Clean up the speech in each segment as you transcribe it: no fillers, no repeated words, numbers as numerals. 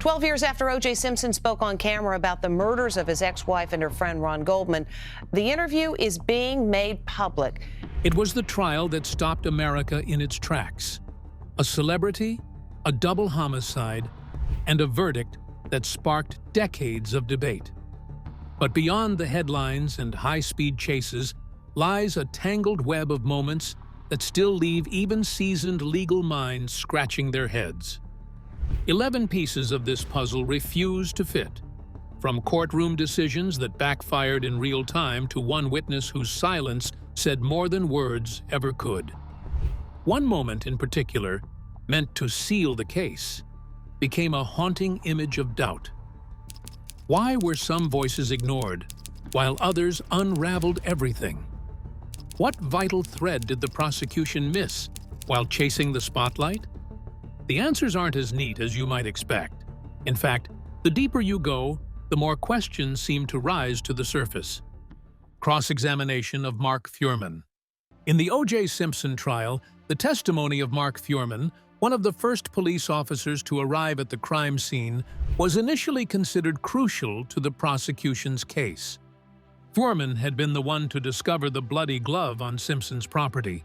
12 years after O.J. Simpson spoke on camera about the murders of his ex-wife and her friend Ron Goldman, the interview is being made public. It was the trial that stopped America in its tracks. A celebrity, a double homicide, and a verdict that sparked decades of debate. But beyond the headlines and high-speed chases lies a tangled web of moments that still leave even seasoned legal minds scratching their heads. 11 pieces of this puzzle refuse to fit, from courtroom decisions that backfired in real time to one witness whose silence said more than words ever could. One moment in particular, meant to seal the case, became a haunting image of doubt. Why were some voices ignored, while others unraveled everything? What vital thread did the prosecution miss while chasing the spotlight? The answers aren't as neat as you might expect. In fact, the deeper you go, the more questions seem to rise to the surface. Cross-examination of Mark Furman. In the O.J. Simpson trial, the testimony of Mark Furman, one of the first police officers to arrive at the crime scene, was initially considered crucial to the prosecution's case. Furman had been the one to discover the bloody glove on Simpson's property,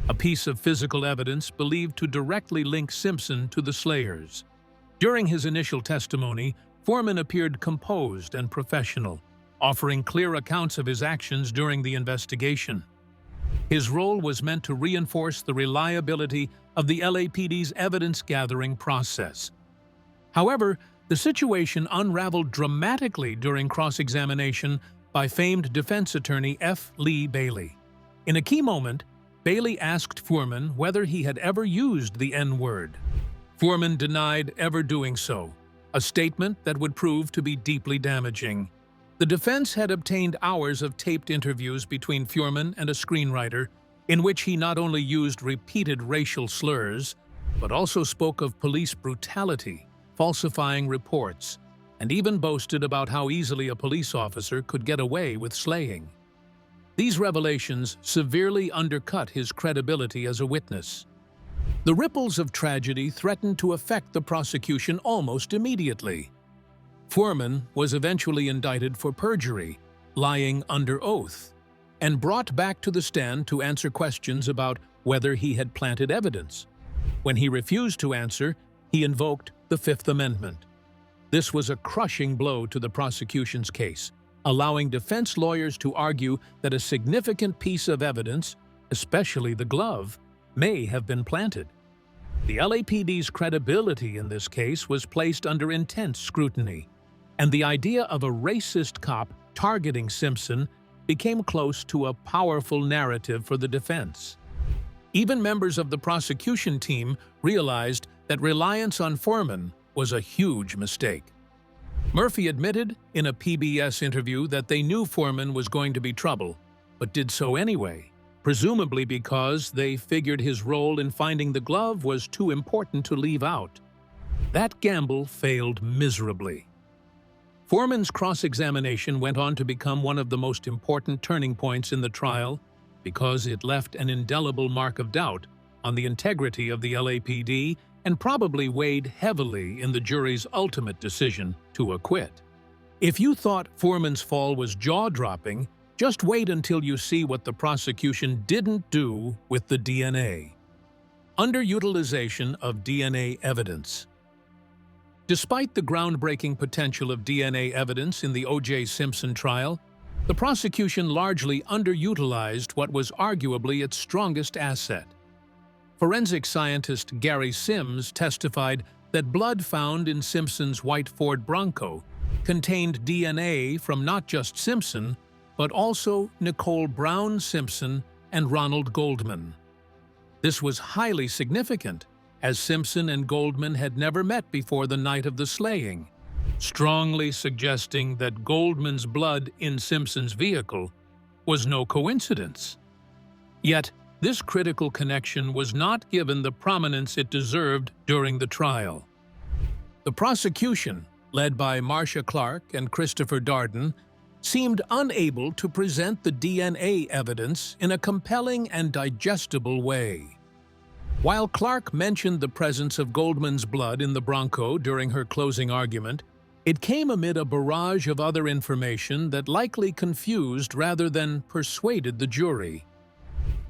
a piece of physical evidence believed to directly link Simpson to the slayers. During his initial testimony, Furman appeared composed and professional, offering clear accounts of his actions during the investigation. His role was meant to reinforce the reliability of the LAPD's evidence-gathering process. However, the situation unraveled dramatically during cross-examination by famed defense attorney F. Lee Bailey. In a key moment, Bailey asked Furman whether he had ever used the N-word. Furman denied ever doing so, a statement that would prove to be deeply damaging. The defense had obtained hours of taped interviews between Furman and a screenwriter, in which he not only used repeated racial slurs, but also spoke of police brutality, falsifying reports, and even boasted about how easily a police officer could get away with slaying. These revelations severely undercut his credibility as a witness. The ripples of tragedy threatened to affect the prosecution almost immediately. Furman was eventually indicted for perjury, lying under oath, and brought back to the stand to answer questions about whether he had planted evidence. When he refused to answer, he invoked the Fifth Amendment. This was a crushing blow to the prosecution's case, allowing defense lawyers to argue that a significant piece of evidence, especially the glove, may have been planted. The LAPD's credibility in this case was placed under intense scrutiny, and the idea of a racist cop targeting Simpson became close to a powerful narrative for the defense. Even members of the prosecution team realized that reliance on Furman was a huge mistake. Murphy admitted in a PBS interview that they knew Furman was going to be trouble, but did so anyway, presumably because they figured his role in finding the glove was too important to leave out. That gamble failed miserably. Furman's cross-examination went on to become one of the most important turning points in the trial because it left an indelible mark of doubt on the integrity of the LAPD and probably weighed heavily in the jury's ultimate decision to acquit. If you thought Furman's fall was jaw-dropping, just wait until you see what the prosecution didn't do with the DNA. Underutilization of DNA evidence. Despite the groundbreaking potential of DNA evidence in the O.J. Simpson trial, the prosecution largely underutilized what was arguably its strongest asset. Forensic scientist Gary Sims testified that blood found in Simpson's white Ford Bronco contained DNA from not just Simpson, but also Nicole Brown Simpson and Ronald Goldman. This was highly significant, as Simpson and Goldman had never met before the night of the slaying, strongly suggesting that Goldman's blood in Simpson's vehicle was no coincidence. Yet, this critical connection was not given the prominence it deserved during the trial. The prosecution, led by Marcia Clark and Christopher Darden, seemed unable to present the DNA evidence in a compelling and digestible way. While Clark mentioned the presence of Goldman's blood in the Bronco during her closing argument, it came amid a barrage of other information that likely confused rather than persuaded the jury.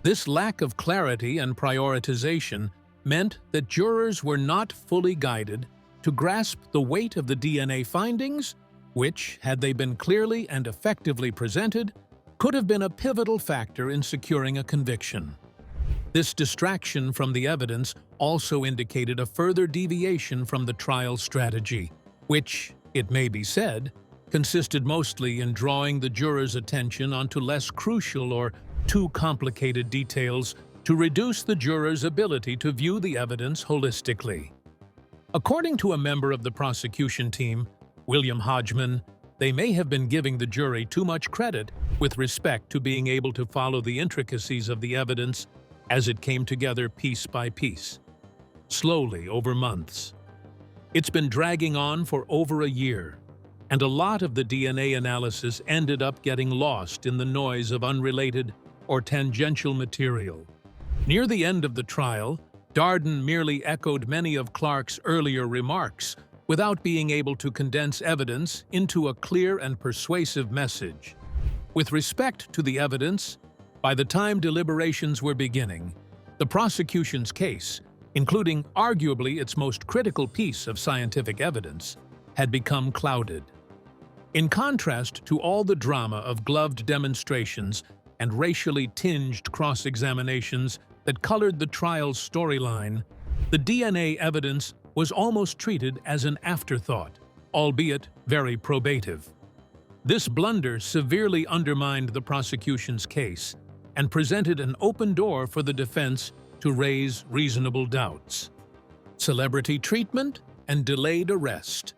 This lack of clarity and prioritization meant that jurors were not fully guided to grasp the weight of the DNA findings, which, had they been clearly and effectively presented, could have been a pivotal factor in securing a conviction. This distraction from the evidence also indicated a further deviation from the trial strategy, which, it may be said, consisted mostly in drawing the jurors' attention onto less crucial or too complicated details to reduce the jurors' ability to view the evidence holistically. According to a member of the prosecution team, William Hodgman, they may have been giving the jury too much credit with respect to being able to follow the intricacies of the evidence as it came together piece by piece, slowly over months. It's been dragging on for over a year, and a lot of the DNA analysis ended up getting lost in the noise of unrelated or tangential material. Near the end of the trial, Darden merely echoed many of Clark's earlier remarks without being able to condense evidence into a clear and persuasive message. With respect to the evidence, by the time deliberations were beginning, the prosecution's case, including arguably its most critical piece of scientific evidence, had become clouded. In contrast to all the drama of gloved demonstrations and racially tinged cross-examinations that colored the trial's storyline, the DNA evidence was almost treated as an afterthought, albeit very probative. This blunder severely undermined the prosecution's case and presented an open door for the defense to raise reasonable doubts. Celebrity treatment and delayed arrest.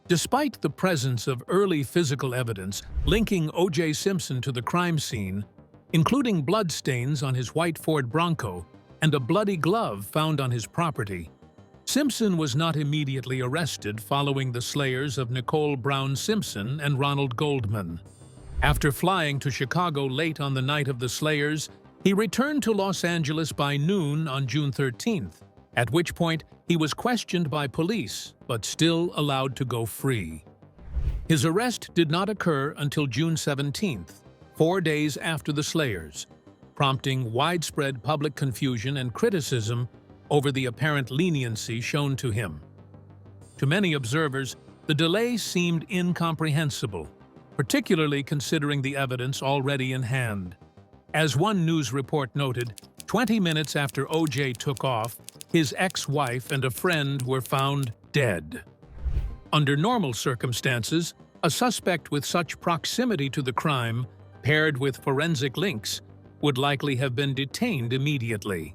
Despite the presence of early physical evidence linking O.J. Simpson to the crime scene, including bloodstains on his white Ford Bronco and a bloody glove found on his property, Simpson was not immediately arrested following the slayers of Nicole Brown Simpson and Ronald Goldman. After flying to Chicago late on the night of the slayers, he returned to Los Angeles by noon on June 13th, at which point he was questioned by police but still allowed to go free. His arrest did not occur until June 17th, 4 days after the slayers, prompting widespread public confusion and criticism over the apparent leniency shown to him. To many observers, the delay seemed incomprehensible, particularly considering the evidence already in hand. As one news report noted, 20 minutes after O.J. took off, his ex-wife and a friend were found dead. Under normal circumstances, a suspect with such proximity to the crime, paired with forensic links, would likely have been detained immediately.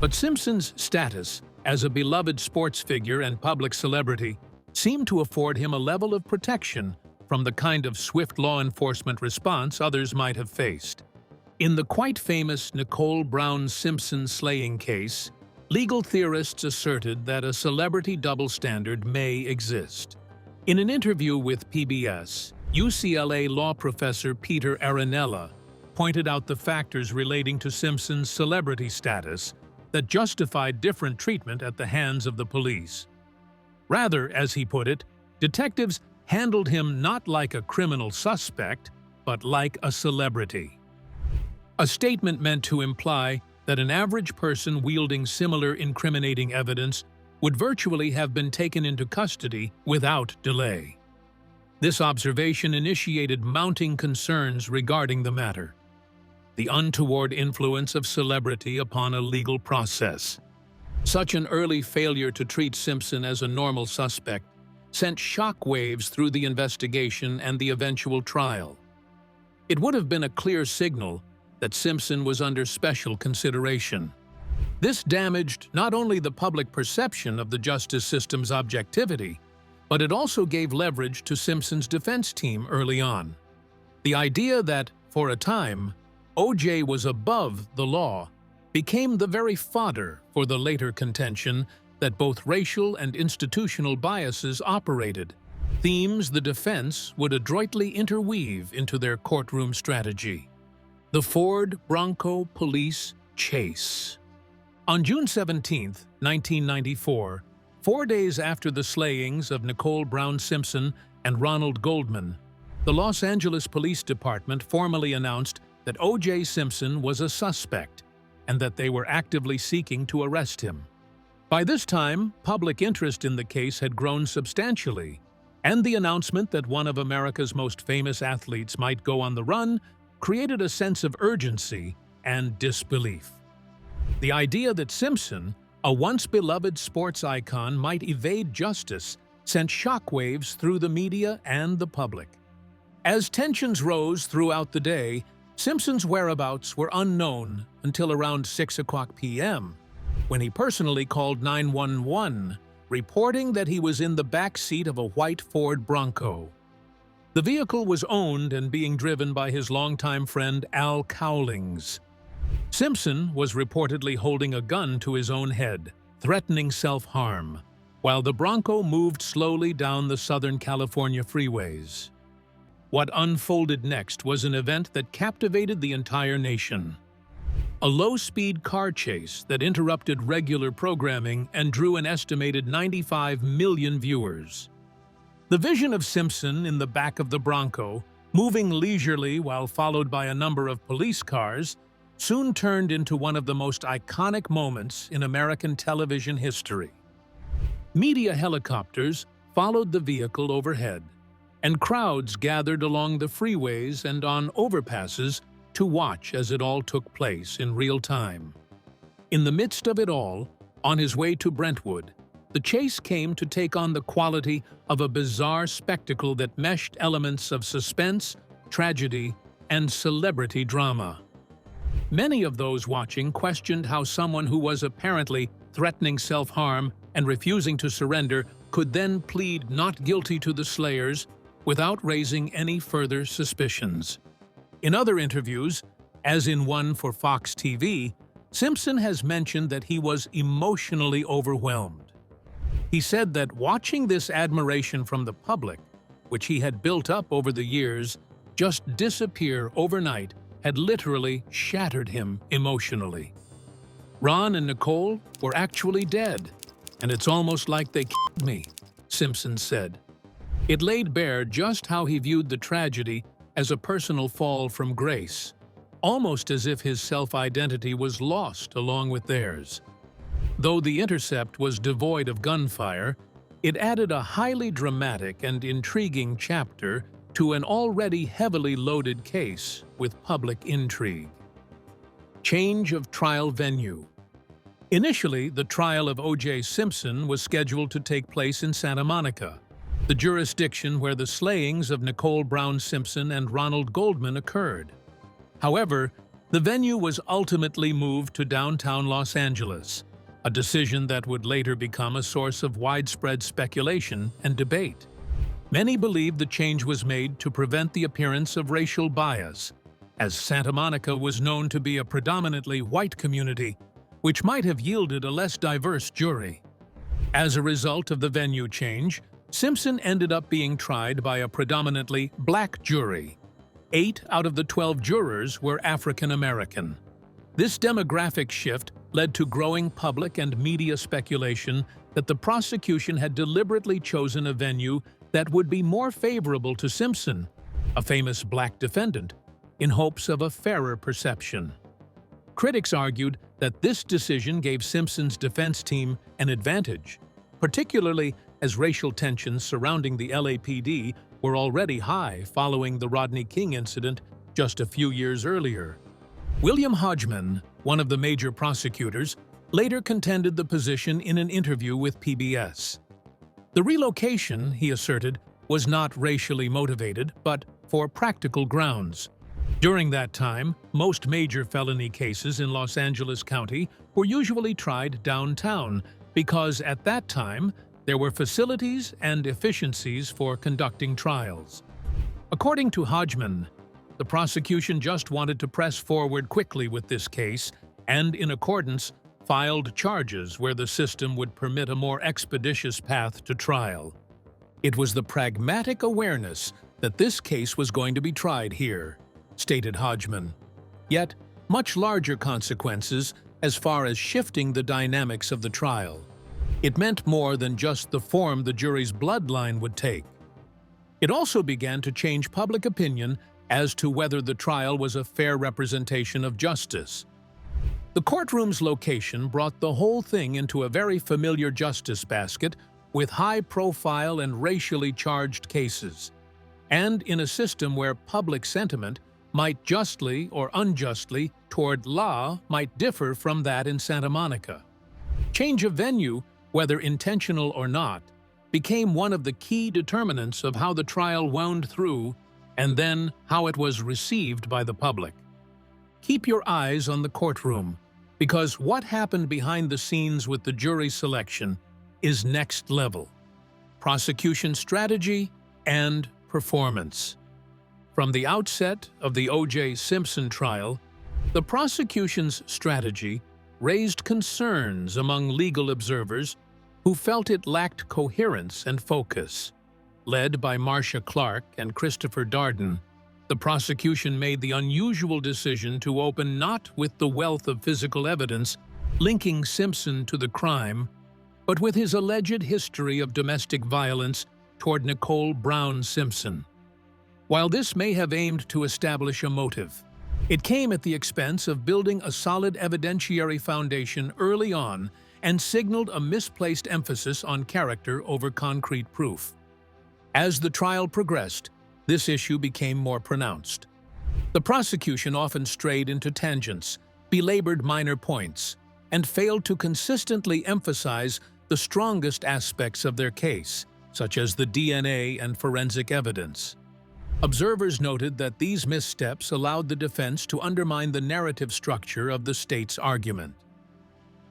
But Simpson's status as a beloved sports figure and public celebrity seemed to afford him a level of protection from the kind of swift law enforcement response others might have faced. In the quite famous Nicole Brown Simpson slaying case, legal theorists asserted that a celebrity double standard may exist. In an interview with PBS, UCLA law professor Peter Aranella pointed out the factors relating to Simpson's celebrity status that justified different treatment at the hands of the police. Rather, as he put it, detectives handled him not like a criminal suspect, but like a celebrity. A statement meant to imply that an average person wielding similar incriminating evidence would virtually have been taken into custody without delay. This observation initiated mounting concerns regarding the matter. The untoward influence of celebrity upon a legal process. Such an early failure to treat Simpson as a normal suspect sent shockwaves through the investigation and the eventual trial. It would have been a clear signal that Simpson was under special consideration. This damaged not only the public perception of the justice system's objectivity, but it also gave leverage to Simpson's defense team early on. The idea that, for a time, O.J. was above the law became the very fodder for the later contention that both racial and institutional biases operated, themes the defense would adroitly interweave into their courtroom strategy. The Ford Bronco police chase. On June 17, 1994, 4 days after the slayings of Nicole Brown Simpson and Ronald Goldman, the Los Angeles Police Department formally announced that O.J. Simpson was a suspect and that they were actively seeking to arrest him. By this time, public interest in the case had grown substantially, and the announcement that one of America's most famous athletes might go on the run created a sense of urgency and disbelief. The idea that Simpson, a once-beloved sports icon, might evade justice sent shockwaves through the media and the public. As tensions rose throughout the day, Simpson's whereabouts were unknown until around 6 p.m., when he personally called 911, reporting that he was in the back seat of a white Ford Bronco. The vehicle was owned and being driven by his longtime friend Al Cowlings. Simpson was reportedly holding a gun to his own head, threatening self-harm, while the Bronco moved slowly down the Southern California freeways. What unfolded next was an event that captivated the entire nation. A low-speed car chase that interrupted regular programming and drew an estimated 95 million viewers. The vision of Simpson in the back of the Bronco, moving leisurely while followed by a number of police cars, soon turned into one of the most iconic moments in American television history. Media helicopters followed the vehicle overhead, and crowds gathered along the freeways and on overpasses to watch as it all took place in real time. In the midst of it all, on his way to Brentwood, the chase came to take on the quality of a bizarre spectacle that meshed elements of suspense, tragedy, and celebrity drama. Many of those watching questioned how someone who was apparently threatening self-harm and refusing to surrender could then plead not guilty to the slayers without raising any further suspicions. In other interviews, as in one for Fox TV, Simpson has mentioned that he was emotionally overwhelmed. He said that watching this admiration from the public, which he had built up over the years, just disappear overnight had literally shattered him emotionally. Ron and Nicole were actually dead, and it's almost like they killed me, Simpson said. It laid bare just how he viewed the tragedy as a personal fall from grace, almost as if his self-identity was lost along with theirs. Though the intercept was devoid of gunfire, it added a highly dramatic and intriguing chapter to an already heavily loaded case with public intrigue. Change of trial venue. Initially, the trial of O.J. Simpson was scheduled to take place in Santa Monica, the jurisdiction where the slayings of Nicole Brown Simpson and Ronald Goldman occurred. However, the venue was ultimately moved to downtown Los Angeles, a decision that would later become a source of widespread speculation and debate. Many believe the change was made to prevent the appearance of racial bias, as Santa Monica was known to be a predominantly white community, which might have yielded a less diverse jury. As a result of the venue change, Simpson ended up being tried by a predominantly black jury. 8 out of the 12 jurors were African American. This demographic shift led to growing public and media speculation that the prosecution had deliberately chosen a venue that would be more favorable to Simpson, a famous black defendant, in hopes of a fairer perception. Critics argued that this decision gave Simpson's defense team an advantage, particularly as racial tensions surrounding the LAPD were already high following the Rodney King incident just a few years earlier. William Hodgman, one of the major prosecutors, later contended the position in an interview with PBS. The relocation, he asserted, was not racially motivated, but for practical grounds. During that time, most major felony cases in Los Angeles County were usually tried downtown because at that time there were facilities and efficiencies for conducting trials. According to Hodgman, the prosecution just wanted to press forward quickly with this case and, in accordance, filed charges where the system would permit a more expeditious path to trial. It was the pragmatic awareness that this case was going to be tried here, stated Hodgman. Yet, much larger consequences as far as shifting the dynamics of the trial. It meant more than just the form the jury's bloodline would take. It also began to change public opinion as to whether the trial was a fair representation of justice. The courtroom's location brought the whole thing into a very familiar justice basket with high-profile and racially charged cases, and in a system where public sentiment might justly or unjustly toward law might differ from that in Santa Monica. Change of venue, whether intentional or not, became one of the key determinants of how the trial wound through and then how it was received by the public. Keep your eyes on the courtroom, because what happened behind the scenes with the jury selection is next level: prosecution strategy and performance. From the outset of the O.J. Simpson trial, the prosecution's strategy raised concerns among legal observers who felt it lacked coherence and focus. Led by Marcia Clark and Christopher Darden, the prosecution made the unusual decision to open not with the wealth of physical evidence linking Simpson to the crime, but with his alleged history of domestic violence toward Nicole Brown Simpson. While this may have aimed to establish a motive, it came at the expense of building a solid evidentiary foundation early on and signaled a misplaced emphasis on character over concrete proof. As the trial progressed, this issue became more pronounced. The prosecution often strayed into tangents, belabored minor points, and failed to consistently emphasize the strongest aspects of their case, such as the DNA and forensic evidence. Observers noted that these missteps allowed the defense to undermine the narrative structure of the state's argument.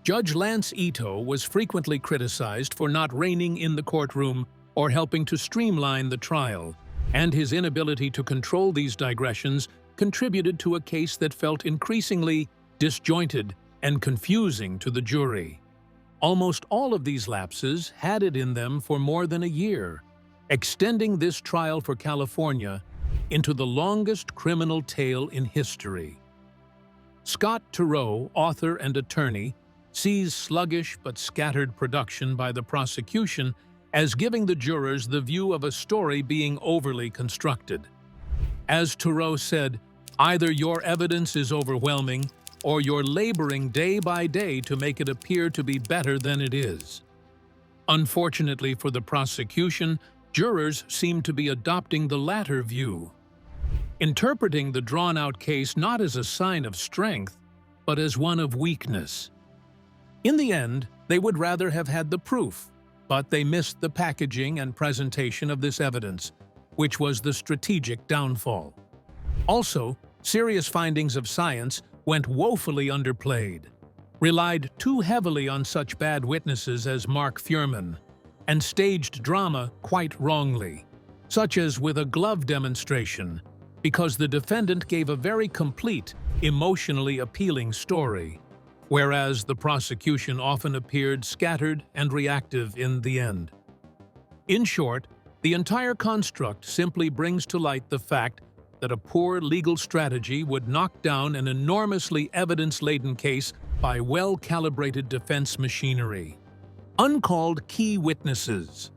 Judge Lance Ito was frequently criticized for not reigning in the courtroom or helping to streamline the trial, and his inability to control these digressions contributed to a case that felt increasingly disjointed and confusing to the jury. Almost all of these lapses had it in them for more than a year, extending this trial for California into the longest criminal tale in history. Scott Turow, author and attorney, sees sluggish but scattered production by the prosecution as giving the jurors the view of a story being overly constructed. As Turow said, either your evidence is overwhelming or you're laboring day by day to make it appear to be better than it is. Unfortunately for the prosecution, jurors seem to be adopting the latter view, interpreting the drawn-out case not as a sign of strength, but as one of weakness. In the end, they would rather have had the proof, but they missed the packaging and presentation of this evidence, which was the strategic downfall. Also, serious findings of science went woefully underplayed, relied too heavily on such bad witnesses as Mark Furman, and staged drama quite wrongly, such as with a glove demonstration, because the defendant gave a very complete, emotionally appealing story, whereas the prosecution often appeared scattered and reactive in the end. In short, the entire construct simply brings to light the fact that a poor legal strategy would knock down an enormously evidence-laden case by well-calibrated defense machinery. Uncalled key witnesses.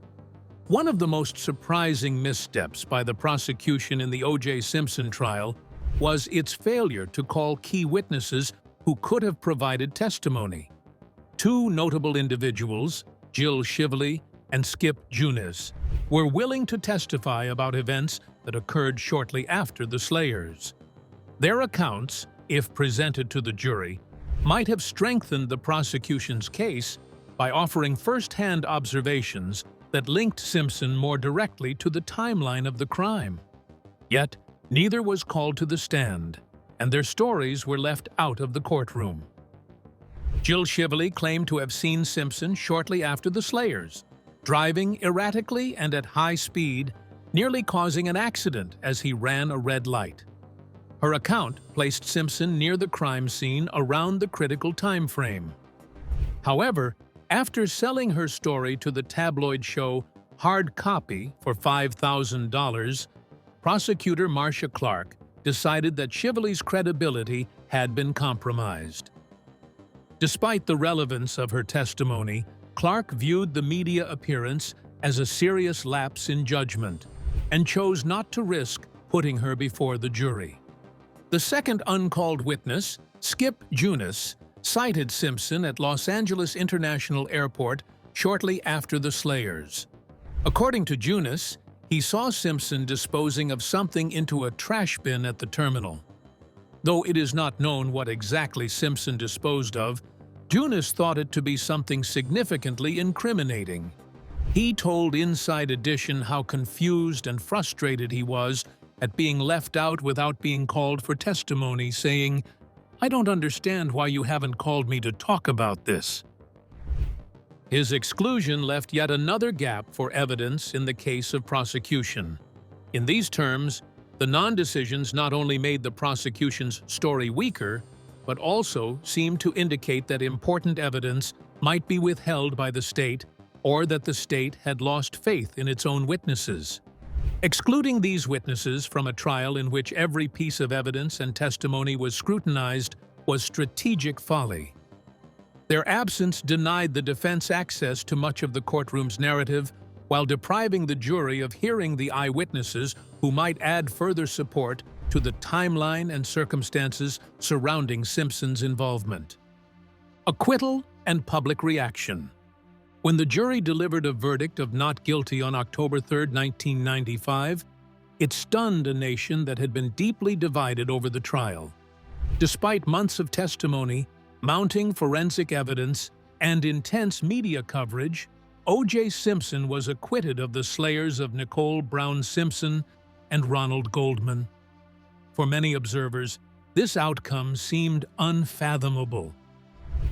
One of the most surprising missteps by the prosecution in the O.J. Simpson trial was its failure to call key witnesses who could have provided testimony. Two notable individuals, Jill Shively and Skip Junis, were willing to testify about events that occurred shortly after the slayers. Their accounts, if presented to the jury, might have strengthened the prosecution's case by offering first-hand observations that linked Simpson more directly to the timeline of the crime. Yet, neither was called to the stand, and their stories were left out of the courtroom. Jill Shively claimed to have seen Simpson shortly after the slayers, driving erratically and at high speed, nearly causing an accident as he ran a red light. Her account placed Simpson near the crime scene around the critical time frame. However, after selling her story to the tabloid show Hard Copy for $5,000, prosecutor Marcia Clark decided that Shively's credibility had been compromised. Despite the relevance of her testimony, Clark viewed the media appearance as a serious lapse in judgment and chose not to risk putting her before the jury. The second uncalled witness, Skip Junis, cited Simpson at Los Angeles International Airport shortly after the slayers. According to Junis, he saw Simpson disposing of something into a trash bin at the terminal. Though it is not known what exactly Simpson disposed of, Junis thought it to be something significantly incriminating. He told Inside Edition how confused and frustrated he was at being left out without being called for testimony, saying, "I don't understand why you haven't called me to talk about this." His exclusion left yet another gap for evidence in the case of prosecution. In these terms, the non-decisions not only made the prosecution's story weaker, but also seemed to indicate that important evidence might be withheld by the state or that the state had lost faith in its own witnesses. Excluding these witnesses from a trial in which every piece of evidence and testimony was scrutinized was strategic folly. Their absence denied the defense access to much of the courtroom's narrative while depriving the jury of hearing the eyewitnesses who might add further support to the timeline and circumstances surrounding Simpson's involvement. Acquittal and public reaction. When the jury delivered a verdict of not guilty on October 3, 1995, it stunned a nation that had been deeply divided over the trial. Despite months of testimony, mounting forensic evidence, and intense media coverage, O.J. Simpson was acquitted of the slayers of Nicole Brown Simpson and Ronald Goldman. For many observers, this outcome seemed unfathomable.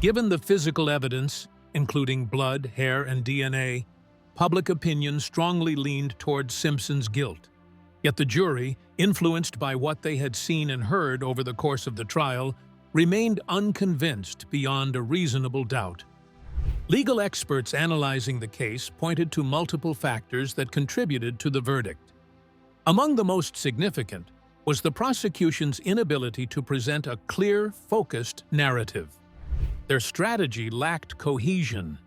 Given the physical evidence, including blood, hair, and DNA, public opinion strongly leaned toward Simpson's guilt. Yet the jury, influenced by what they had seen and heard over the course of the trial, remained unconvinced beyond a reasonable doubt. Legal experts analyzing the case pointed to multiple factors that contributed to the verdict. Among the most significant was the prosecution's inability to present a clear, focused narrative. Their strategy lacked cohesion,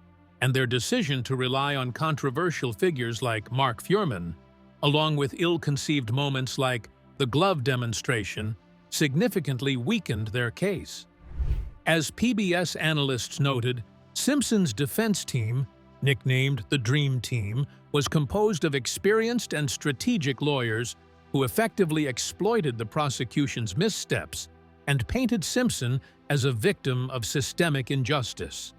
and their decision to rely on controversial figures like Mark Furman, along with ill-conceived moments like the glove demonstration, significantly weakened their case. As PBS analysts noted, Simpson's defense team, nicknamed the Dream Team, was composed of experienced and strategic lawyers who effectively exploited the prosecution's missteps and painted Simpson as a victim of systemic injustice.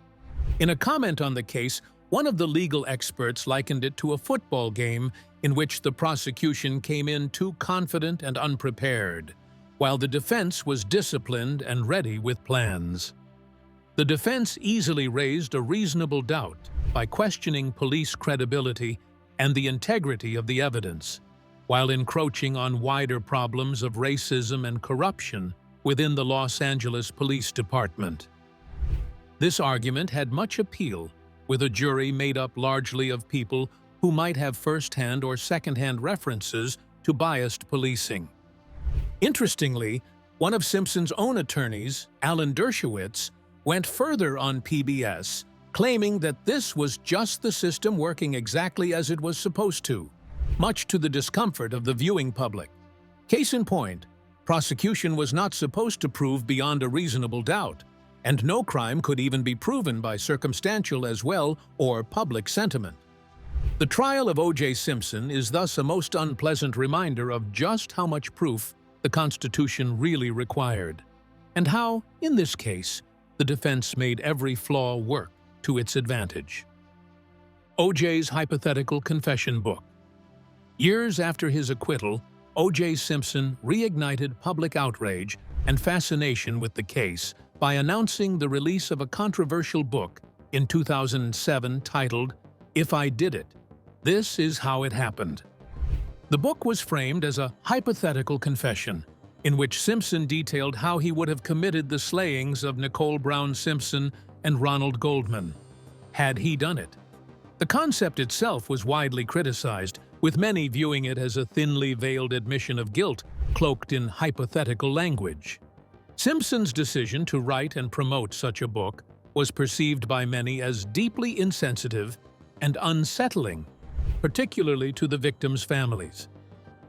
In a comment on the case, one of the legal experts likened it to a football game in which the prosecution came in too confident and unprepared, while the defense was disciplined and ready with plans. The defense easily raised a reasonable doubt by questioning police credibility and the integrity of the evidence, while encroaching on wider problems of racism and corruption within the Los Angeles Police Department. This argument had much appeal, with a jury made up largely of people who might have first-hand or second-hand references to biased policing. Interestingly, one of Simpson's own attorneys, Alan Dershowitz, went further on PBS, claiming that this was just the system working exactly as it was supposed to, much to the discomfort of the viewing public. Case in point, prosecution was not supposed to prove beyond a reasonable doubt, and no crime could even be proven by circumstantial as well or public sentiment. The trial of O.J. Simpson is thus a most unpleasant reminder of just how much proof the Constitution really required, and how, in this case, the defense made every flaw work to its advantage. O.J.'s hypothetical confession book. Years after his acquittal, O.J. Simpson reignited public outrage and fascination with the case by announcing the release of a controversial book in 2007 titled, "If I Did It, This Is How It Happened." The book was framed as a hypothetical confession, in which Simpson detailed how he would have committed the slayings of Nicole Brown Simpson and Ronald Goldman, had he done it. The concept itself was widely criticized, with many viewing it as a thinly veiled admission of guilt cloaked in hypothetical language. Simpson's decision to write and promote such a book was perceived by many as deeply insensitive and unsettling, particularly to the victims' families.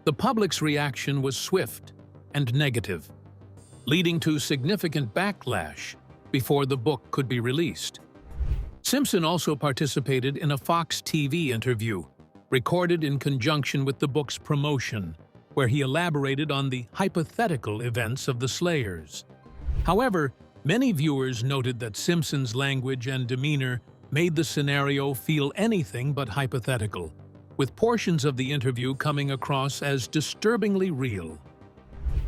The public's reaction was swift and negative, leading to significant backlash before the book could be released. Simpson also participated in a Fox TV interview, recorded in conjunction with the book's promotion, where he elaborated on the hypothetical events of the slayers. However, many viewers noted that Simpson's language and demeanor made the scenario feel anything but hypothetical, with portions of the interview coming across as disturbingly real.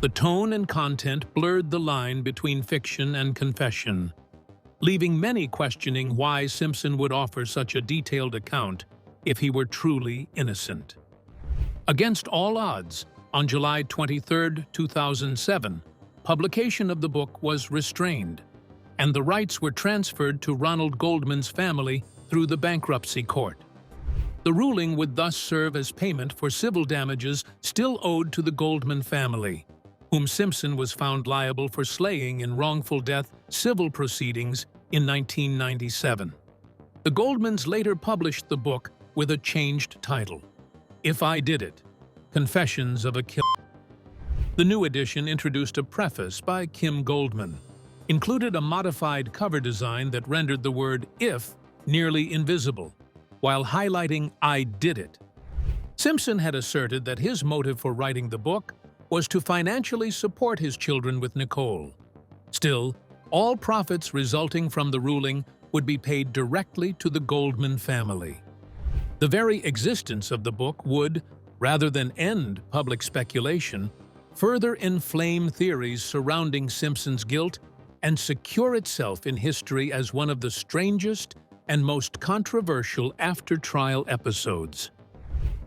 The tone and content blurred the line between fiction and confession, leaving many questioning why Simpson would offer such a detailed account if he were truly innocent. Against all odds, on July 23, 2007, publication of the book was restrained, and the rights were transferred to Ronald Goldman's family through the bankruptcy court. The ruling would thus serve as payment for civil damages still owed to the Goldman family, whom Simpson was found liable for slaying in wrongful death civil proceedings in 1997. The Goldmans later published the book with a changed title, If I Did It: Confessions of a Killer. The new edition introduced a preface by Kim Goldman, included a modified cover design that rendered the word "if" nearly invisible, while highlighting "I did it." Simpson had asserted that his motive for writing the book was to financially support his children with Nicole. Still, all profits resulting from the ruling would be paid directly to the Goldman family. The very existence of the book would, rather than end public speculation, further inflame theories surrounding Simpson's guilt and secure itself in history as one of the strangest and most controversial after-trial episodes.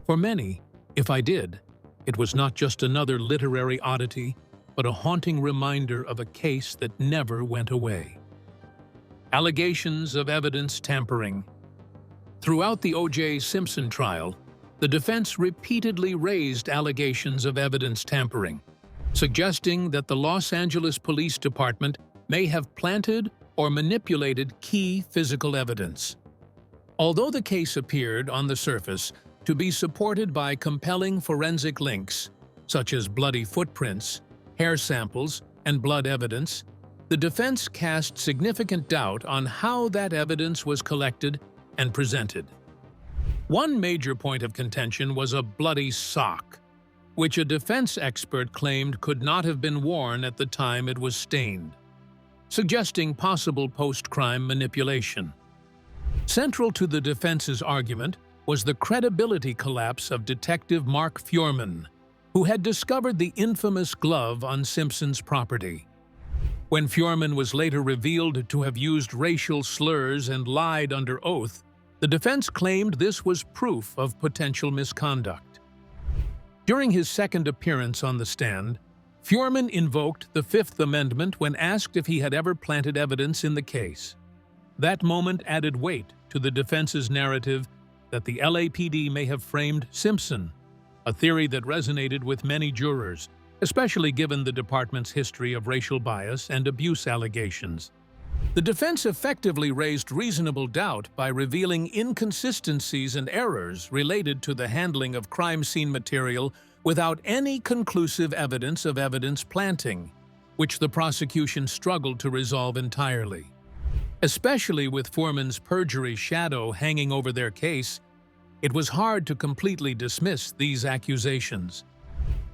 For many, If I Did, it was not just another literary oddity, but a haunting reminder of a case that never went away. Allegations of evidence tampering. Throughout the O.J. Simpson trial, the defense repeatedly raised allegations of evidence tampering, suggesting that the Los Angeles Police Department may have planted or manipulated key physical evidence. Although the case appeared, on the surface, to be supported by compelling forensic links, such as bloody footprints, hair samples, and blood evidence, the defense cast significant doubt on how that evidence was collected and presented. One major point of contention was a bloody sock, which a defense expert claimed could not have been worn at the time it was stained, suggesting possible post-crime manipulation. Central to the defense's argument was the credibility collapse of Detective Mark Furman, who had discovered the infamous glove on Simpson's property. When Furman was later revealed to have used racial slurs and lied under oath, the defense claimed this was proof of potential misconduct. During his second appearance on the stand, Furman invoked the Fifth Amendment when asked if he had ever planted evidence in the case. That moment added weight to the defense's narrative that the LAPD may have framed Simpson, a theory that resonated with many jurors, especially given the department's history of racial bias and abuse allegations. The defense effectively raised reasonable doubt by revealing inconsistencies and errors related to the handling of crime scene material without any conclusive evidence of evidence planting, which the prosecution struggled to resolve entirely. Especially with Furman's perjury shadow hanging over their case, it was hard to completely dismiss these accusations.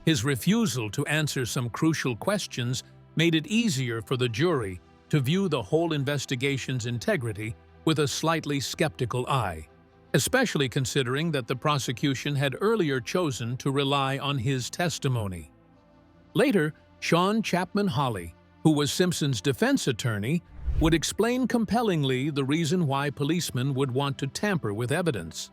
His refusal to answer some crucial questions made it easier for the jury to view the whole investigation's integrity with a slightly skeptical eye, especially considering that the prosecution had earlier chosen to rely on his testimony. Later, Sean Chapman Hawley, who was Simpson's defense attorney, would explain compellingly the reason why policemen would want to tamper with evidence.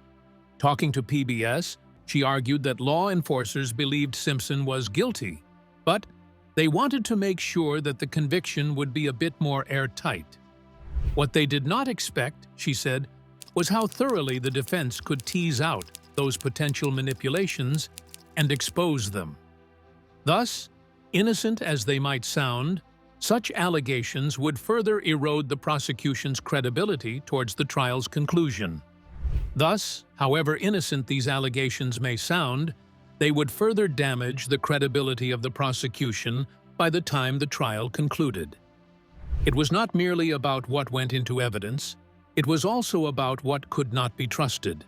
Talking to PBS, she argued that law enforcers believed Simpson was guilty, but they wanted to make sure that the conviction would be a bit more airtight. What they did not expect, she said, was how thoroughly the defense could tease out those potential manipulations and expose them. Thus, innocent as they might sound, Such allegations would further erode the prosecution's credibility towards the trial's conclusion. Thus, however innocent these allegations may sound, they would further damage the credibility of the prosecution by the time the trial concluded. It was not merely about what went into evidence, it was also about what could not be trusted.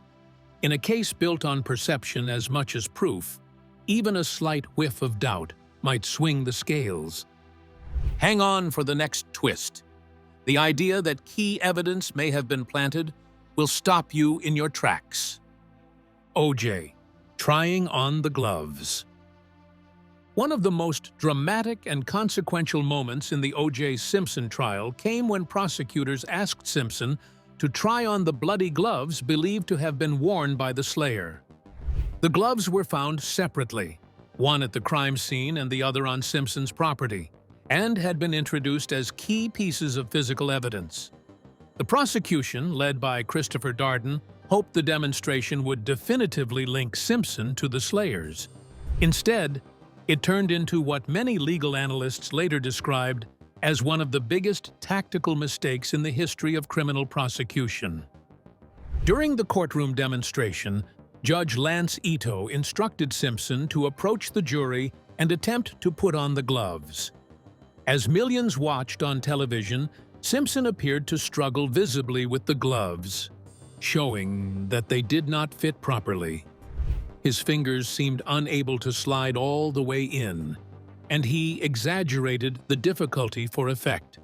In a case built on perception as much as proof, even a slight whiff of doubt might swing the scales. Hang on for the next twist. The idea that key evidence may have been planted will stop you in your tracks. O.J. Trying on the gloves. One of the most dramatic and consequential moments in the O.J. Simpson trial came when prosecutors asked Simpson to try on the bloody gloves believed to have been worn by the slayer. The gloves were found separately, one at the crime scene and the other on Simpson's property, and had been introduced as key pieces of physical evidence. The prosecution, led by Christopher Darden, hoped the demonstration would definitively link Simpson to the slayers. Instead, it turned into what many legal analysts later described as one of the biggest tactical mistakes in the history of criminal prosecution. During the courtroom demonstration, Judge Lance Ito instructed Simpson to approach the jury and attempt to put on the gloves. As millions watched on television, Simpson appeared to struggle visibly with the gloves, showing that they did not fit properly. His fingers seemed unable to slide all the way in, and he exaggerated the difficulty for effect.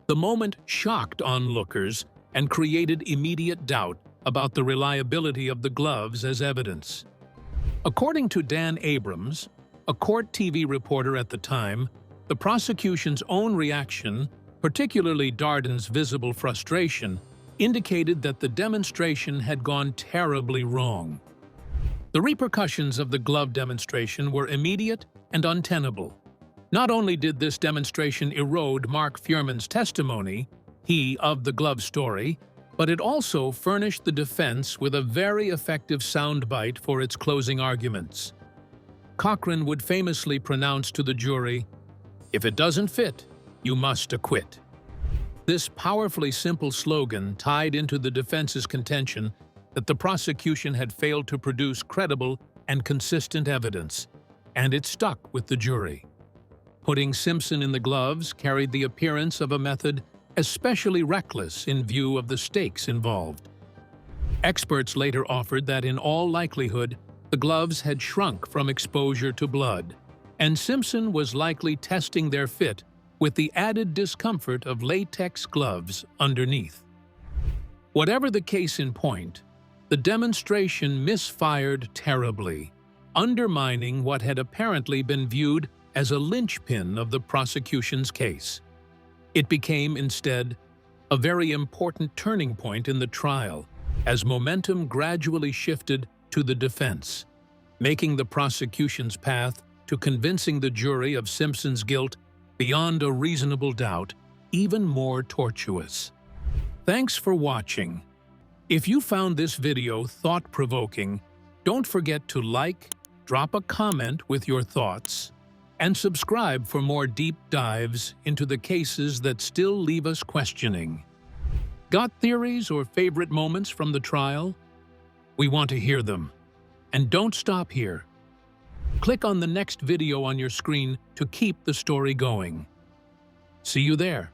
The moment shocked onlookers and created immediate doubt about the reliability of the gloves as evidence. According to Dan Abrams, a court TV reporter at the time, the prosecution's own reaction, particularly Darden's visible frustration, indicated that the demonstration had gone terribly wrong. The repercussions of the glove demonstration were immediate and untenable. Not only did this demonstration erode Mark Furman's testimony, he of the glove story, but it also furnished the defense with a very effective soundbite for its closing arguments. Cochran would famously pronounce to the jury, "If it doesn't fit, you must acquit." This powerfully simple slogan tied into the defense's contention that the prosecution had failed to produce credible and consistent evidence, and it stuck with the jury. Putting Simpson in the gloves carried the appearance of a method especially reckless in view of the stakes involved. Experts later offered that in all likelihood, the gloves had shrunk from exposure to blood, and Simpson was likely testing their fit with the added discomfort of latex gloves underneath. Whatever the case in point, the demonstration misfired terribly, undermining what had apparently been viewed as a linchpin of the prosecution's case. It became, instead, a very important turning point in the trial as momentum gradually shifted to the defense, making the prosecution's path to convincing the jury of Simpson's guilt beyond a reasonable doubt even more tortuous. Thanks for watching. If you found this video thought-provoking, don't forget to like, drop a comment with your thoughts, and subscribe for more deep dives into the cases that still leave us questioning. Got theories or favorite moments from the trial? We want to hear them. And don't stop here. Click on the next video on your screen to keep the story going. See you there.